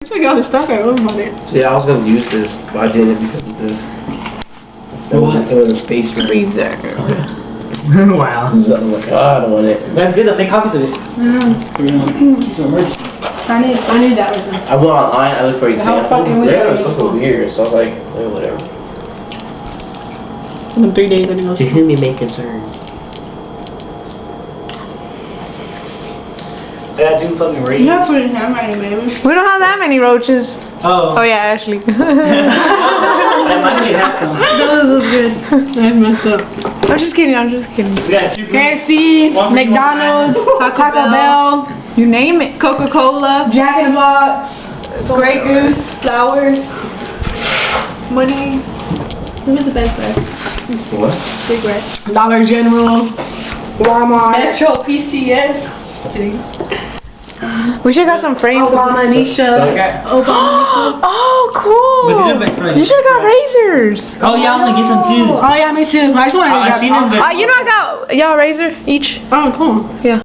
Check out the stuff I love about it. See, I was gonna use this, but I didn't because of this. It was a space Freezer. Wow. So I'm like, oh, I don't want it. That's good. I'll make copies of it. Some merch. I need that with me. I went online, I looked for How examples. fucking weird Yeah, it was is so weird, so I was like, whatever. In 3 days, I'm gonna To whom you may concern. I got 2 fucking rings. You have to put in handwriting, baby. We don't have that many roaches. Oh. Oh yeah, Ashley. That might be half some. That was good. That's messed up. I'm just kidding. I'm just kidding. We got 2 KFC, One for you, McDonald's, one Taco Bell, You name it. Coca-Cola, Jack in the Box, Grey Goose, flowers, money. Who's the best guy? What? Big Red. Dollar General, Walmart, Metro PCS. Kidding. We should have got some frames. Obama, Nisha. Obama. Oh, cool. But these are my friends. You should have got razors. Oh, yeah, I'm gonna get some too. Oh yeah, me too. I just wanted to I've get seen them, but- You know I got y'all razor each. Oh, cool. Yeah.